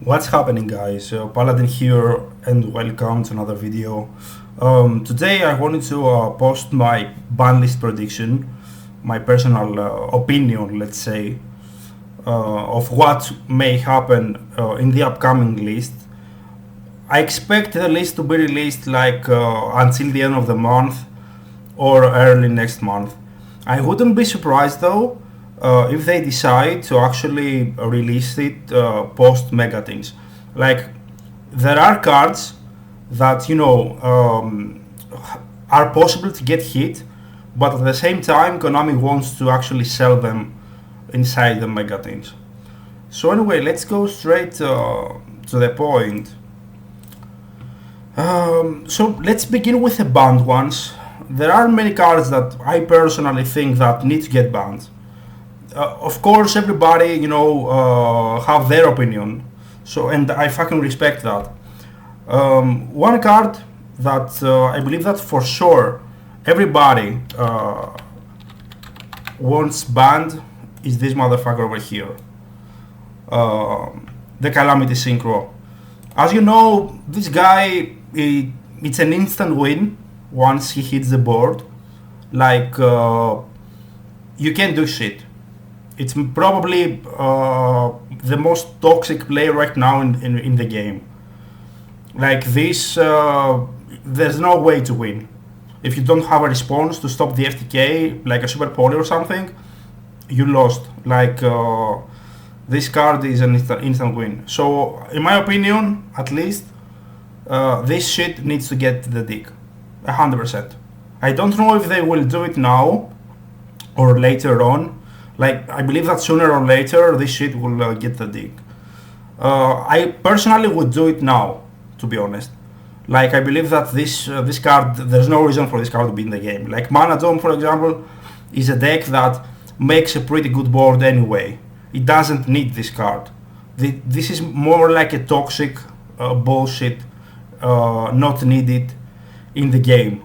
What's happening, guys? Paladin here, and welcome to another video. Today, I wanted to post my Banlist prediction, my personal opinion, let's say, of what may happen in the upcoming list. I expect the list to be released until the end of the month or early next month. I wouldn't be surprised though if they decide to actually release it post Mega Teams. Like there are cards that are possible to get hit, but at the same time Konami wants to actually sell them inside the Mega Teams. So anyway, let's go straight to the point. So let's begin with the banned ones. There are many cards that I personally think that need to get banned. Of course, everybody, have their opinion. So, and I fucking respect that. One card that I believe that for sure everybody wants banned is this motherfucker over here. The Calamity Synchro. As you know, this guy, it's an instant win once he hits the board. You can't do shit. It's probably the most toxic player right now in the game. Like this, there's no way to win. If you don't have a response to stop the FTK, like a Super Poly or something, you lost. This card is an instant win. So, in my opinion, at least, this shit needs to get the dick. 100%. I don't know if they will do it now or later on. I believe that sooner or later this shit will get the dick. I personally would do it now, to be honest. I believe that this card, there's no reason for this card to be in the game. Like Mana Dome, for example, is a deck that makes a pretty good board anyway. It doesn't need this card. This is more like a toxic bullshit, not needed in the game.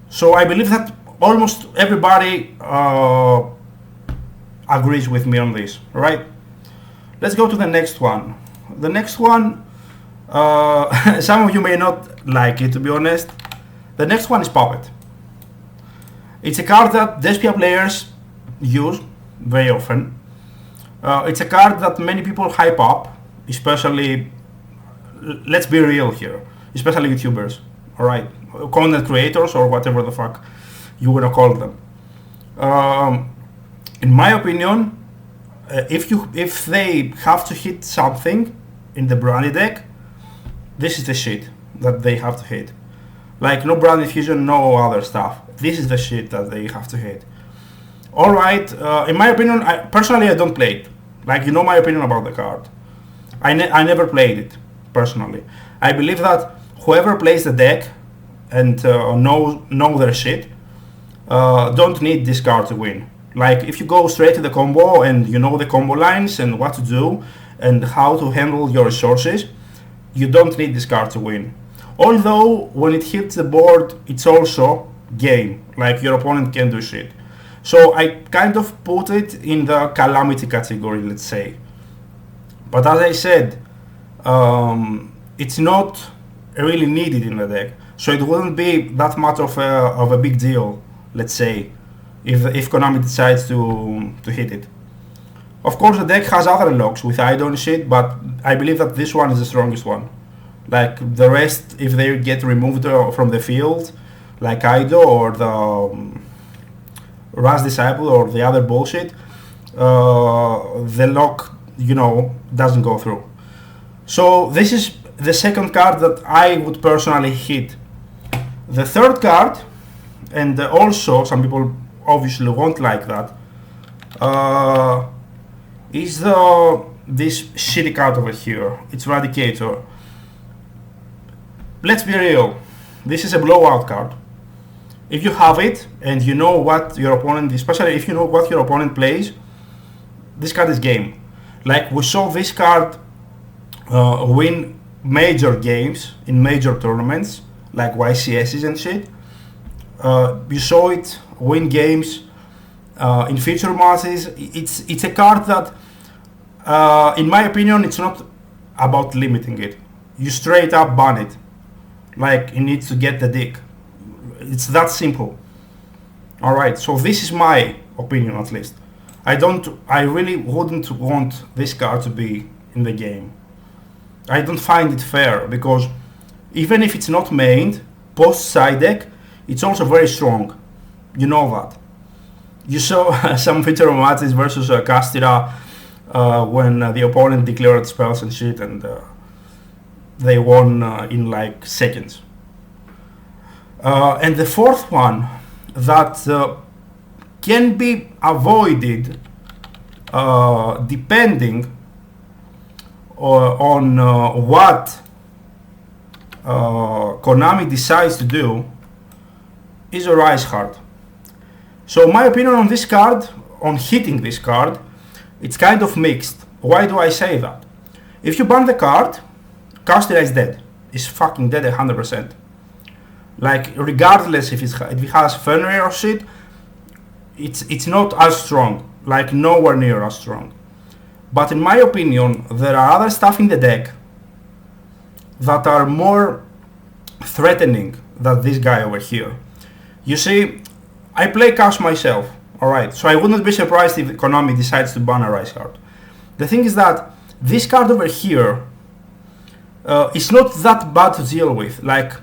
So I believe that almost everybody agrees with me on this, right? Let's go to the next one. The next one, some of you may not like it, to be honest. The next one is Puppet. It's a card that Despia players use very often. It's a card that many people hype up, especially, let's be real here, especially YouTubers, alright? Content creators or whatever the fuck you wanna call them. In my opinion, if they have to hit something in the brandy deck, this is the shit that they have to hit. Like no brandy fusion, no other stuff. This is the shit that they have to hit. Alright, in my opinion, personally I don't play it. Like, you know my opinion about the card. I never played it, personally. I believe that whoever plays the deck and know their shit, don't need this card to win. Like, if you go straight to the combo and you know the combo lines and what to do and how to handle your resources, you don't need this card to win. Although, when it hits the board, it's also game. Like, your opponent can do shit. So I kind of put it in the calamity category, let's say. But as I said, it's not really needed in the deck. So it wouldn't be that much of a big deal, let's say, if Konami decides to hit it. Of course, the deck has other locks with Idol and shit, but I believe that this one is the strongest one. Like the rest, if they get removed from the field, like Idol or the Raz Disciple or the other bullshit, the lock, doesn't go through. So this is the second card that I would personally hit. The third card, and also some people obviously won't like that, is this shitty card over here. It's Radicator. Let's be real. This is a blowout card. If you have it and you know what your opponent, especially if you know what your opponent plays, this card is game. Like we saw this card win major games in major tournaments, like YCSs and shit. You saw it win games in feature matches. It's a card that, in my opinion, it's not about limiting it. You straight up ban it. Like, it needs to get the dick. It's that simple. Alright, so this is my opinion at least. I really wouldn't want this card to be in the game. I don't find it fair, because even if it's not mained, post side deck, it's also very strong. You know that. You saw some feature matches versus Castira when the opponent declared spells and shit, and they won in like seconds. And the fourth one that can be avoided depending on what Konami decides to do is a Rise card. So my opinion on this card, on hitting this card, it's kind of mixed. Why do I say that? If you ban the card, Castilla is dead. It's fucking dead 100%. Like, regardless if it has Fenrir or shit, it's not as strong. Like, nowhere near as strong. But in my opinion, there are other stuff in the deck that are more threatening than this guy over here. You see, I play Cash myself, alright, so I wouldn't be surprised if Konami decides to ban a Rise card. The thing is that this card over here is not that bad to deal with. Like,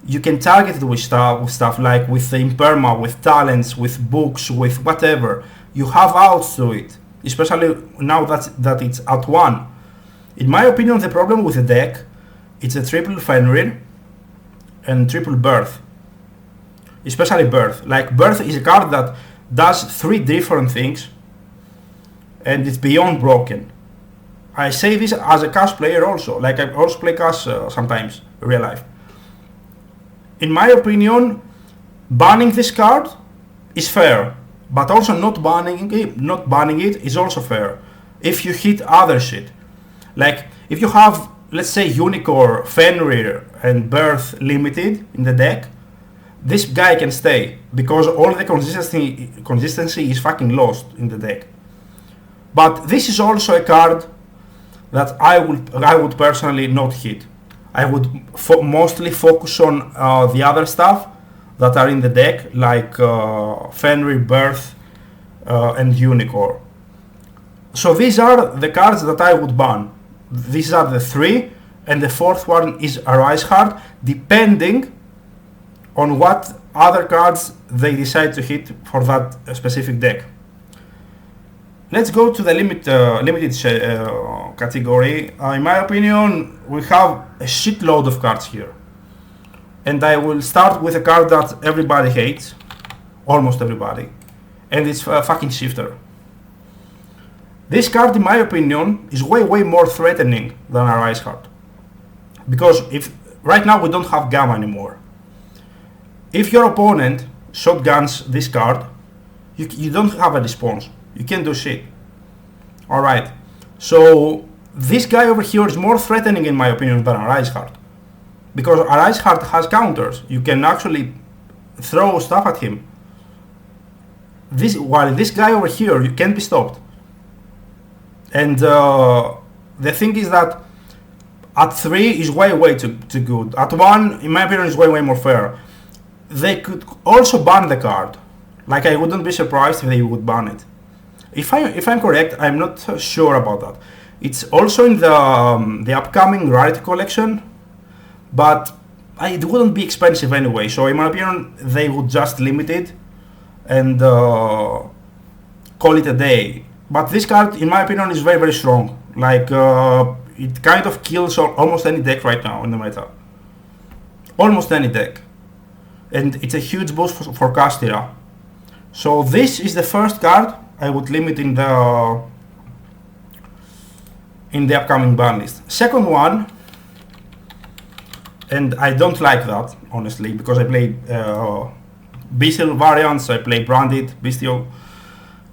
you can target it with stuff like with the Imperma, with talents, with books, with whatever. You have outs to it, especially now that it's at 1. In my opinion, the problem with the deck, it's a triple Fenrir and triple Birth. Especially Birth. Like, Birth is a card that does 3 different things, and it's beyond broken. I say this as a Cash player also. Like, I also play Cash sometimes in real life. In my opinion, banning this card is fair, but also not banning it is also fair. If you hit other shit, like if you have, let's say, Unicorn, Fenrir, and Birth limited in the deck, this guy can stay because all the consistency is fucking lost in the deck. But this is also a card that I would personally not hit. I would mostly focus on the other stuff that are in the deck, like Fenrir, Birth, and Unicorn. So these are the cards that I would ban. These are the 3, and the 4th one is a Rise card, depending on what other cards they decide to hit for that specific deck. Let's go to the limited category. In my opinion, we have a shitload of cards here. And I will start with a card that everybody hates. Almost everybody. And it's fucking Shifter. This card, in my opinion, is way more threatening than a Rise card. Because if right now we don't have Gamma anymore. If your opponent shotguns this card, you don't have a response. You can't do shit. Alright, so this guy over here is more threatening in my opinion than a Rise card. Because a Rise card has counters. You can actually throw stuff at him. While this guy over here, you can't be stopped. And the thing is that at 3 is way too good. At 1, in my opinion, is way more fair. They could also ban the card. Like, I wouldn't be surprised if they would ban it. If I'm correct, I'm not sure about that. It's also in the upcoming Rarity collection, but it wouldn't be expensive anyway. So in my opinion, they would just limit it and call it a day. But this card, in my opinion, is very strong. Like, it kind of kills almost any deck right now in the meta. Almost any deck. And it's a huge boost for Castilla. So this is the first card I would limit in the upcoming ban list. Second one, and I don't like that, honestly, because I play Bestial variants, I play Branded, Bestial.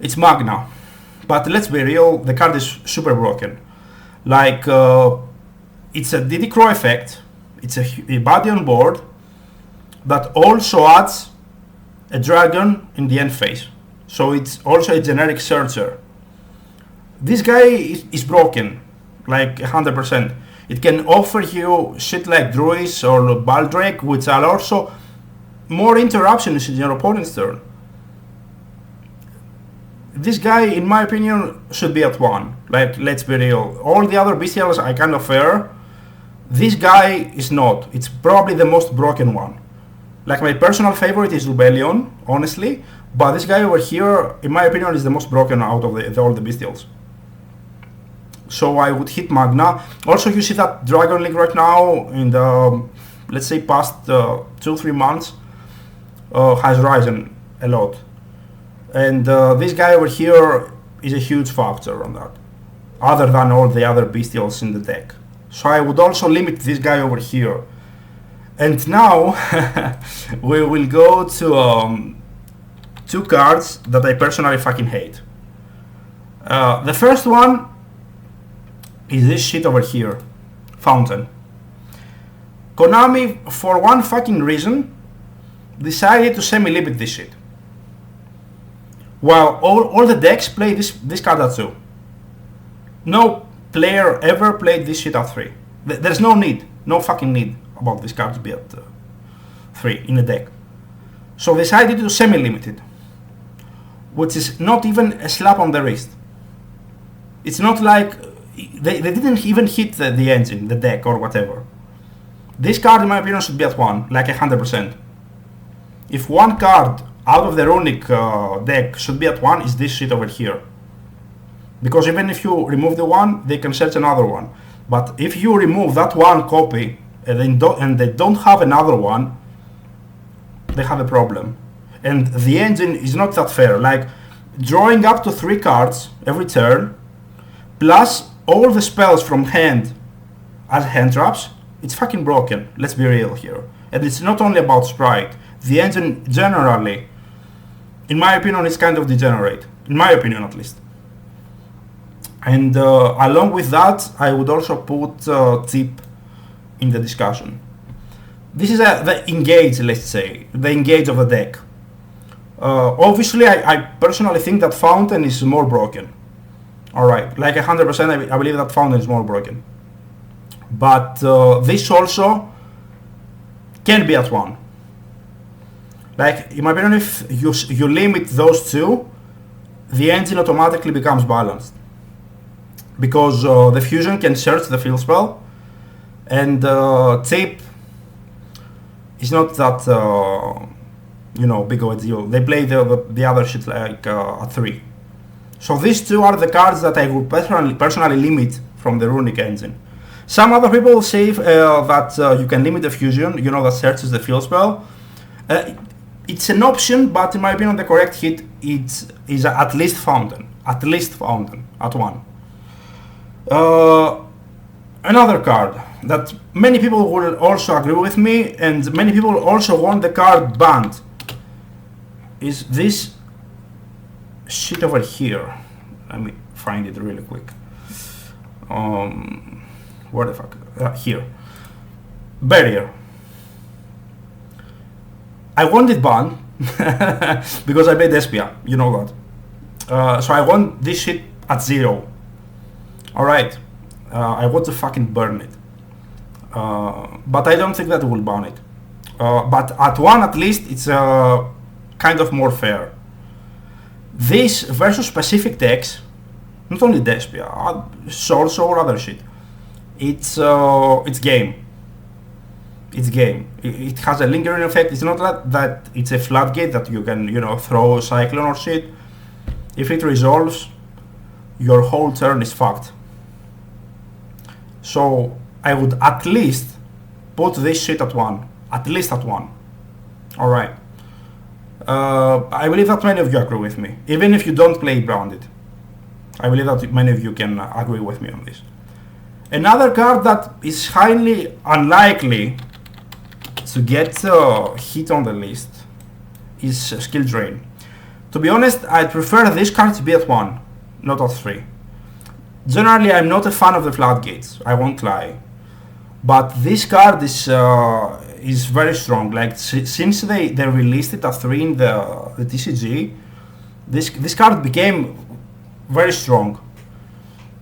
It's Magna. But let's be real, the card is super broken. Like, it's a DD Crow effect, it's a body on board, that also adds a dragon in the end phase. So it's also a generic searcher. This guy is broken. like 100%. It can offer you shit like Druids or Baldrake, which are also more interruptions in your opponent's turn. This guy, in my opinion, should be at 1. Like, let's be real. All the other bestials are kind of fair. This guy is not. It's probably the most broken one. Like, my personal favorite is Rubellion, honestly. But this guy over here, in my opinion, is the most broken out of all the bestials. So I would hit Magna. Also, you see that Dragon League right now, in the, let's say, past 2-3 months, has risen a lot. And this guy over here is a huge factor on that, other than all the other bestials in the deck. So I would also limit this guy over here. And now we will go to 2 cards that I personally fucking hate. The first one is this shit over here, Fountain. Konami, for one fucking reason, decided to semi-limit this shit. While all the decks play this card at 2. No player ever played this shit at 3. There's no need, no fucking need about this card to be at 3 in a deck. So they decided to semi-limit it, which is not even a slap on the wrist. It's not like they didn't even hit the engine, the deck or whatever. This card, in my opinion, should be at 1, like 100%. If one card out of the Runic deck should be at 1, is this shit over here. Because even if you remove the one, they can search another one. But if you remove that one copy and they don't have another one, they have a problem. And the engine is not that fair. Like, drawing up to 3 cards every turn, plus all the spells from hand as hand traps, it's fucking broken. Let's be real here. And it's not only about Sprite. The engine generally, in my opinion, is kind of degenerate. In my opinion, at least. And along with that, I would also put Tip in the discussion. This is the engage, let's say, the engage of the deck. Obviously, I personally think that Fountain is more broken. Alright, like 100%, I believe that Fountain is more broken. But this also can be at 1. Like, in my opinion, if you limit those 2, the engine automatically becomes balanced. Because the fusion can search the field spell, and Tape is not that big of a deal. They play the other shit like at 3. So these 2 are the cards that I would personally limit from the Runic engine. Some other people say that you can limit the fusion, that searches the field spell. It's an option, but in my opinion, the correct hit is at least Fountain. At least Fountain at 1. Another card that many people will also agree with me, and many people also want the card banned, is this shit over here. Let me find it really quick. Where the fuck? Here. Barrier. I want it banned because I made Despia, you know that. So I want this shit at 0. Alright, I want to fucking burn it. But I don't think that will ban it. But at 1 at least, it's kind of more fair. This versus specific decks, not only Despia, Source or other shit, it's game. It's game. It has a lingering effect. It's not that it's a floodgate that you can, throw Cyclone or shit. If it resolves, your whole turn is fucked. So I would at least put this shit at 1. At least at 1. Alright. I believe that many of you agree with me. Even if you don't play Branded. I believe that many of you can agree with me on this. Another card that is highly unlikely to get hit on the list is Skill Drain. To be honest, I'd prefer this card to be at 1, not at 3. Generally, I'm not a fan of the floodgates, I won't lie. But this card is very strong. Like, since they released it at 3 in the TCG, this card became very strong.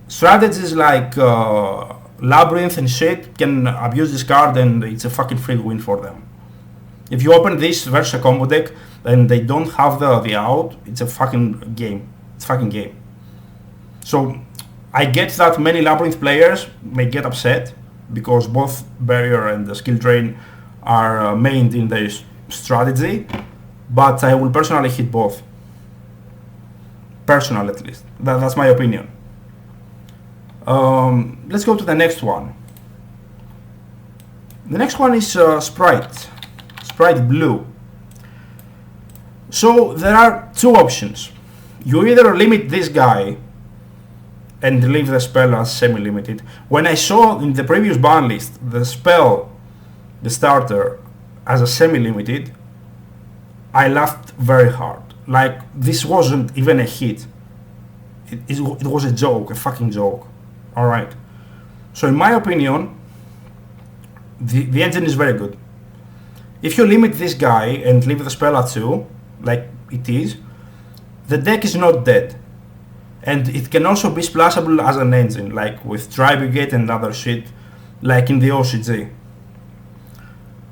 strategies like Labyrinth and shit can abuse this card, and it's a fucking free win for them. If you open this versus a combo deck and they don't have the out, it's a fucking game. It's a fucking game. So I get that many Labyrinth players may get upset because both Barrier and the Skill Drain are mained in their strategy, but I will personally hit both. Personal, at least. That's my opinion. Let's go to the next one. The next one is Sprite Blue. So there are two options. You either limit this guy and leave the spell as semi-limited. When I saw in the previous ban list the spell, the starter, as a semi-limited, I laughed very hard. Like, this wasn't even a hit. It was a joke, a fucking joke. Alright. So in my opinion, the engine is very good. If you limit this guy and leave the spell at 2, like it is, the deck is not dead. And it can also be splashable as an engine, like with Dry Brigade and other shit, like in the OCG.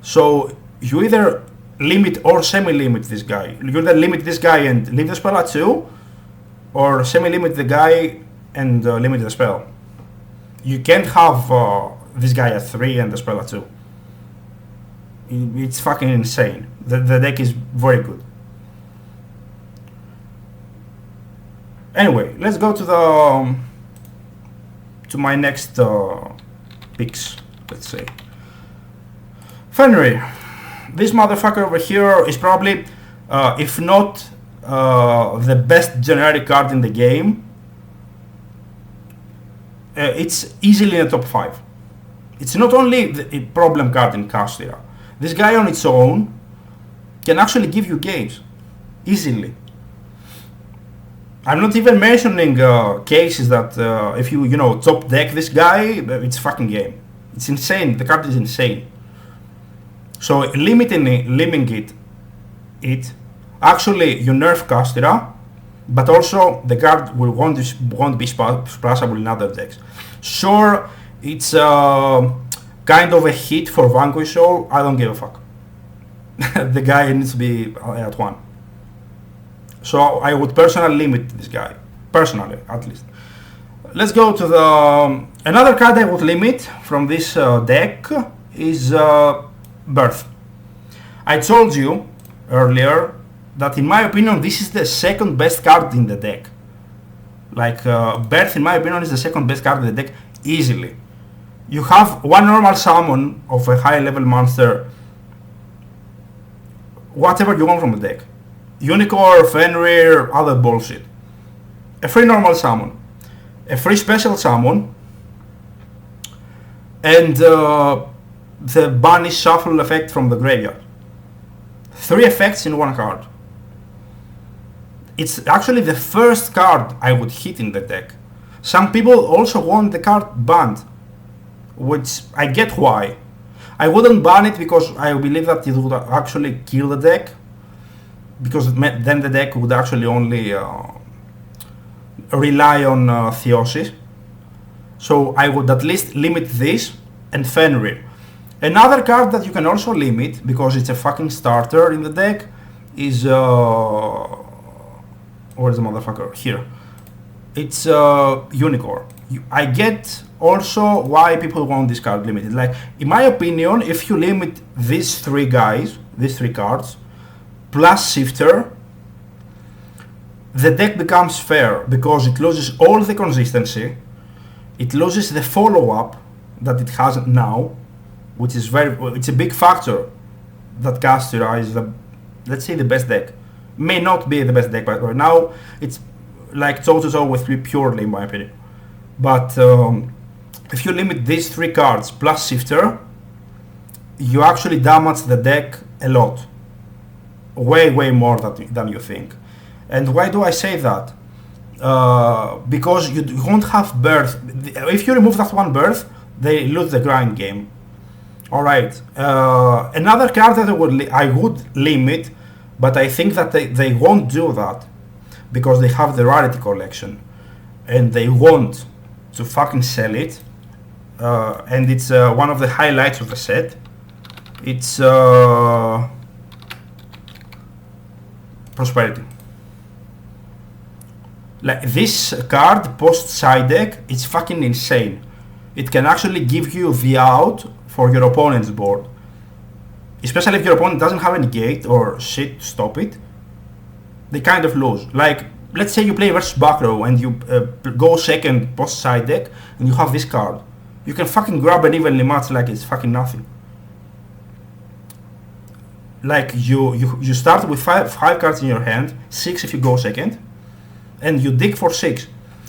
So you either limit or semi-limit this guy. You either limit this guy and leave the spell at 2, or semi-limit the guy and limit the spell. You can't have this guy at 3 and the spell at 2. It's fucking insane. The deck is very good. Anyway, let's go to my next picks, let's say. Fenrir. This motherfucker over here is probably, if not the best generic card in the game, it's easily in the top 5. It's not only a problem card in Castira. This guy on its own can actually give you games easily. I'm not even mentioning cases that if you top deck this guy, it's fucking game. It's insane. The card is insane. So limiting it actually you nerf Castira, but also the card won't be splashable in other decks. Sure, it's kind of a hit for Vanquish Soul. I don't give a fuck. The guy needs to be at 1. So I would personally limit this guy. Personally, at least. Let's go to the... Another card I would limit from this deck is Birth. I told you earlier that in my opinion this is the second best card in the deck. Like Birth in my opinion is the second best card in the deck easily. You have one normal summon of a high level monster, whatever you want from the deck. Unicorn, Fenrir, other bullshit. A free normal summon, a free special summon, and the banish shuffle effect from the graveyard. 3 effects in 1 card. It's actually the first card I would hit in the deck. Some people also want the card banned, which I get why. I wouldn't ban it because I believe that it would actually kill the deck, because then the deck would actually only rely on Theosis. So I would at least limit this and Fenrir. Another card that you can also limit, because it's a fucking starter in the deck, is where's the motherfucker? Here. It's Unicorn. I get also why people want this card limited. Like, in my opinion, if you limit these 3 guys, these 3 cards, plus Shifter, the deck becomes fair because it loses all the consistency, it loses the follow-up that it has now, which is it's a big factor that Castira is let's say the best deck. May not be the best deck, but right now it's like toe-to-toe with purely, in my opinion. But if you limit these 3 cards plus Shifter, you actually damage the deck a lot. Way more than you think. And why do I say that? Because you won't have Birth. If you remove that 1 Birth, they lose the grind game. Alright. Another card that I would limit, but I think that they won't do that because they have the Rarity collection and they won't to fucking sell it, and it's one of the highlights of the set. It's Prosperity. Like this card post side deck, it's fucking insane. It can actually give you the out for your opponent's board, especially if your opponent doesn't have any gate or shit to stop it. They kind of lose. Like, let's say you play versus back row and you go second post side deck and you have this card. You can fucking grab an evenly match like it's fucking nothing. Like you start with five cards in your hand, 6 if you go second, and you dig for 6.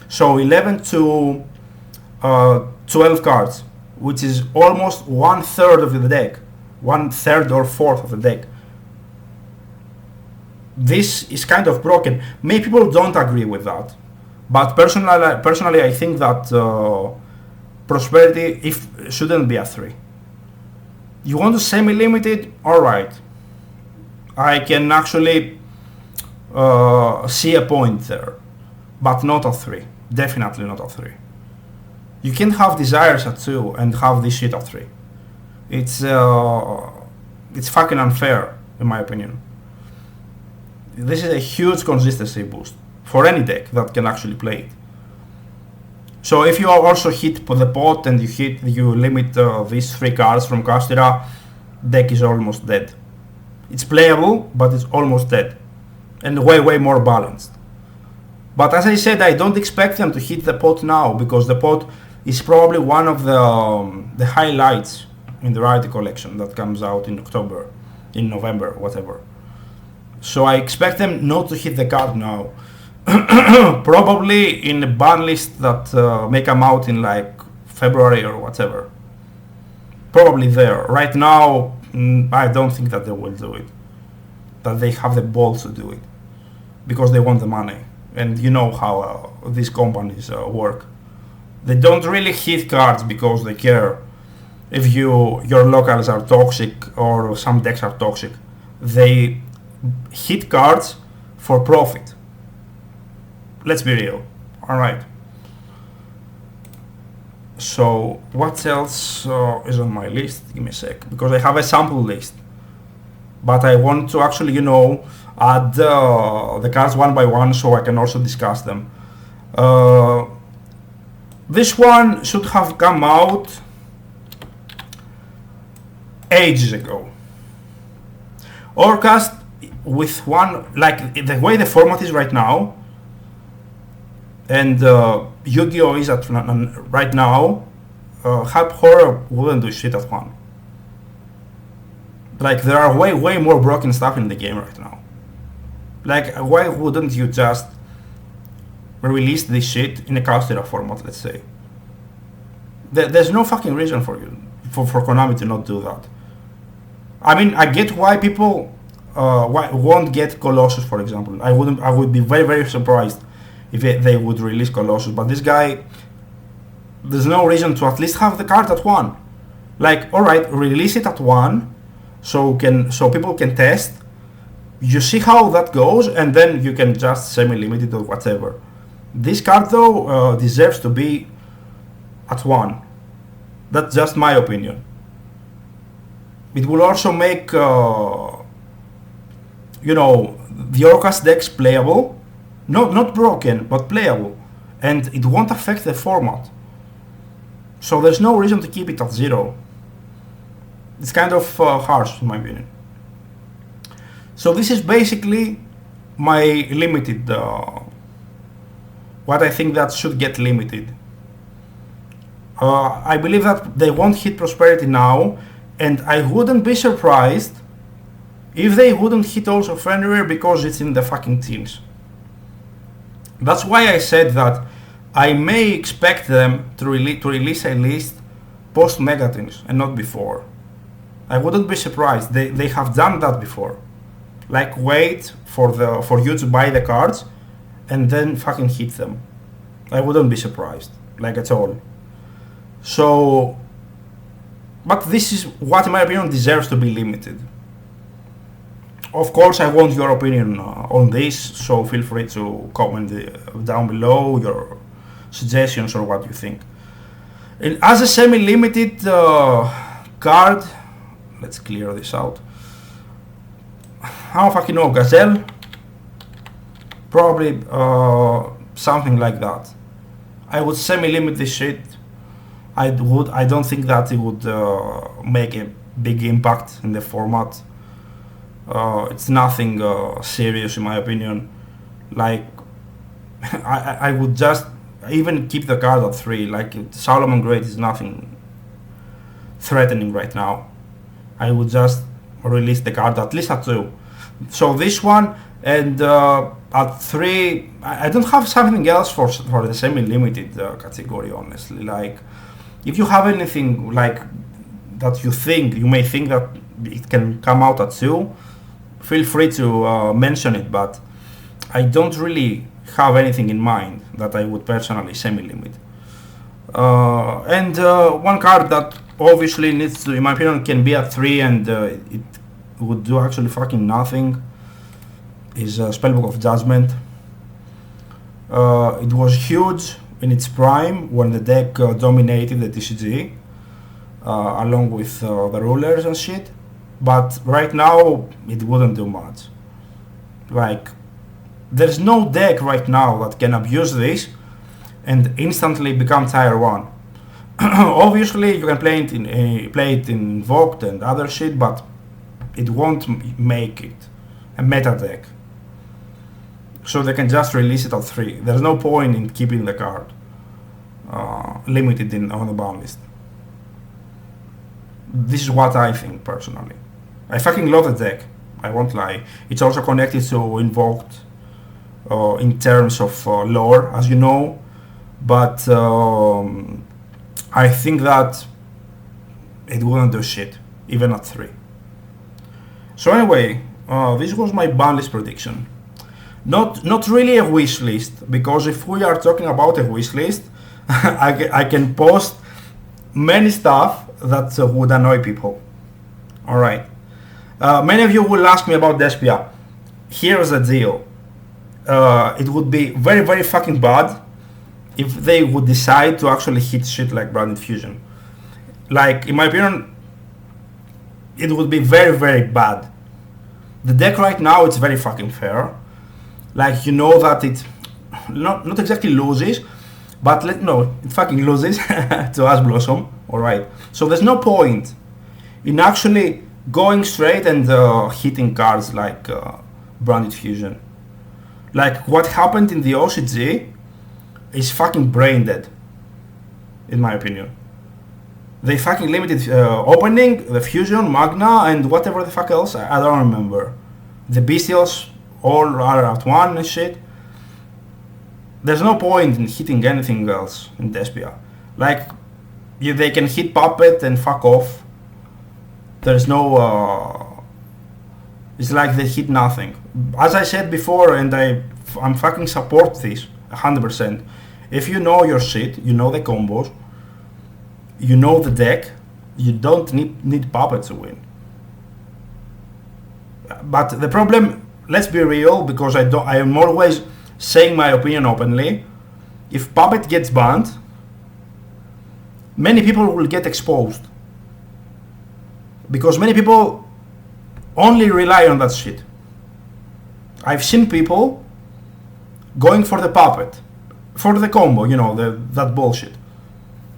So 11 to 12 cards, which is almost 1/3 of the deck, 1/3 or 1/4 of the deck. This is kind of broken. Many people don't agree with that, but personally I think that Prosperity shouldn't be a 3. You want to semi-limit it? Alright. I can actually see a point there, but not a 3. Definitely not a 3. You can't have Desires at 2 and have this shit at 3. It's fucking unfair, in my opinion. This is a huge consistency boost for any deck that can actually play it. So if you also hit the pot and you limit these 3 cards from Castira, deck is almost dead. It's playable, but it's almost dead, and way more balanced. But as I said, I don't expect them to hit the pot now, because the pot is probably one of the highlights in the Rarity collection that comes out in October, in November, whatever. So I expect them not to hit the card now. Probably in a ban list that may come out in like February or whatever. Probably there. Right now, I don't think that they will do it. That they have the balls to do it, because they want the money. And you know how these companies work. They don't really hit cards because they care if your locals are toxic or some decks are toxic. They hit cards for profit. Let's be real. Alright. So what else is on my list? Give me a sec, because I have a sample list, but I want to actually, add the cards one by one so I can also discuss them. This one should have come out ages ago. Orcast with one, like the way the format is right now, and Yu-Gi-Oh is at right now, Hype Horror wouldn't do shit at 1. Like, there are way more broken stuff in the game right now. Like, why wouldn't you just release this shit in a Castira format, let's say? There's no fucking reason for Konami to not do that. I mean, I get why people won't get Colossus, for example. I would be very surprised if they would release Colossus, but this guy, there's no reason to at least have the card at 1. Like, alright, release it at 1 so people can test. You see how that goes, and then you can just semi-limit it or whatever. This card though deserves to be at 1. That's just my opinion. It will also make the Orcast decks playable. Not broken, but playable, and it won't affect the format. So there's no reason to keep it at 0. It's kind of harsh, in my opinion. So this is basically my limited, what I think that should get limited. I believe that they won't hit Prosperity now, and I wouldn't be surprised if they wouldn't hit also Fenrir, because it's in the fucking teens. That's why I said that I may expect them to release a list post Megatins and not before. I wouldn't be surprised. They have done that before. Like, wait for you to buy the cards and then fucking hit them. I wouldn't be surprised, like, at all. So, but this is what, in my opinion, deserves to be limited. Of course, I want your opinion on this, so feel free to comment down below your suggestions or what you think. And as a semi-limited card, let's clear this out. I don't fucking know, Gazelle? Probably something like that. I would semi-limit this shit. I don't think that it would make a big impact in the format. It's nothing serious in my opinion. Like, I would just even keep the card at 3. Like, Solomon Great is nothing threatening right now. I would just release the card at least at 2. So this one, and at 3, I don't have something else for the semi-limited category, honestly. Like, if you have anything like that you may think that it can come out at 2, feel free to mention it, but I don't really have anything in mind that I would personally semi-limit. And one card that obviously needs to, in my opinion, can be at 3 and it would do actually fucking nothing is Spellbook of Judgment. It was huge in its prime when the deck dominated the TCG along with the rulers and shit, but right now it wouldn't do much. Like, there's no deck right now that can abuse this and instantly become tier 1. Obviously you can play it in Invoked and other shit, but it won't make it a meta deck. So they can just release it at 3. There's no point in keeping the card limited on the ban list. This is what I think personally. I fucking love the deck, I won't lie. It's also connected to Invoked in terms of lore, as you know, but I think that it wouldn't do shit, even at 3. So anyway, this was my ban list prediction. Not really a wish list, because if we are talking about a wish list, I can post many stuff that would annoy people. Alright. Many of you will ask me about Despia. Here's the deal. It would be very, very fucking bad if they would decide to actually hit shit like Branded Fusion. Like, in my opinion, it would be very, very bad. The deck right now, it's very fucking fair. Like, you know that it not exactly loses, but it fucking loses to Ash Blossom. Alright. So there's no point in actually going straight and hitting cards like Branded Fusion. Like, what happened in the OCG is fucking brain dead, in my opinion. They fucking limited opening, the Fusion, Magna, and whatever the fuck else, I don't remember. The Bestials all are at 1 and shit. There's no point in hitting anything else in Despia. Like, they can hit Puppet and fuck off. There's no... it's like they hit nothing. As I said before, and I'm fucking support this 100%. If you know your shit, you know the combos, you know the deck, you don't need Puppet to win. But the problem, let's be real, because I am always saying my opinion openly. If Puppet gets banned, many people will get exposed, because many people only rely on that shit. I've seen people going for the Puppet, for the combo, you know, that bullshit,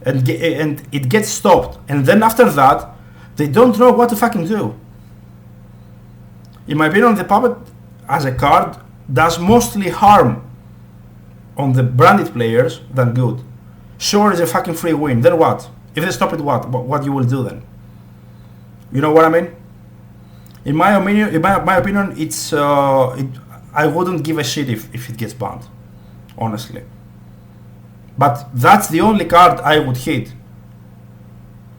and it gets stopped, and then after that they don't know what to fucking do. In my opinion, the Puppet as a card does mostly harm on the branded players than good. Sure, it's a fucking free win, then what? If they stop it, what you will do then? You know what I mean? In my opinion, it's I wouldn't give a shit if it gets banned, honestly. But that's the only card I would hit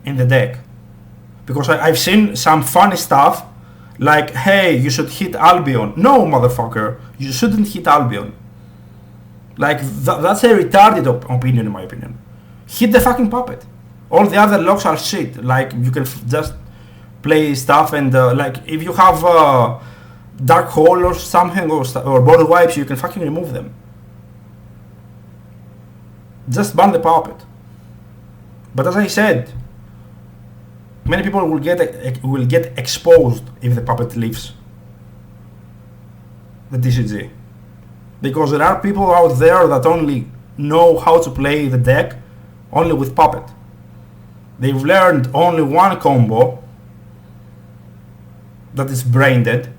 in the deck, because I've seen some funny stuff like, hey, you should hit Albion. No, motherfucker, you shouldn't hit Albion. Like, that's a retarded opinion, in my opinion. Hit the fucking Puppet. All the other locks are shit. Like, you can just play stuff, and like, if you have Dark Hole or something, or board wipes, you can fucking remove them. just ban the puppet. But as I said, many people will get exposed if the puppet leaves the TCG, because there are people out there that only know how to play the deck only with puppet. They've learned only one combo that is brain dead,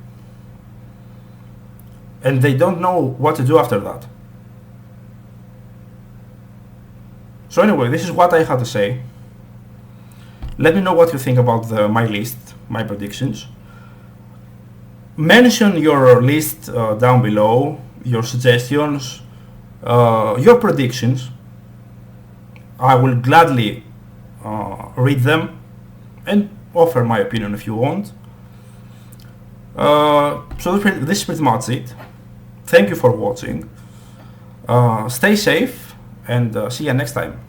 and they don't know what to do after that. So anyway, this is what I had to say. Let me know what you think about my list, my predictions. Mention your list down below, your suggestions, your predictions. I will gladly read them and offer my opinion if you want. So this is pretty much it. Thank you for watching. Stay safe and see you next time.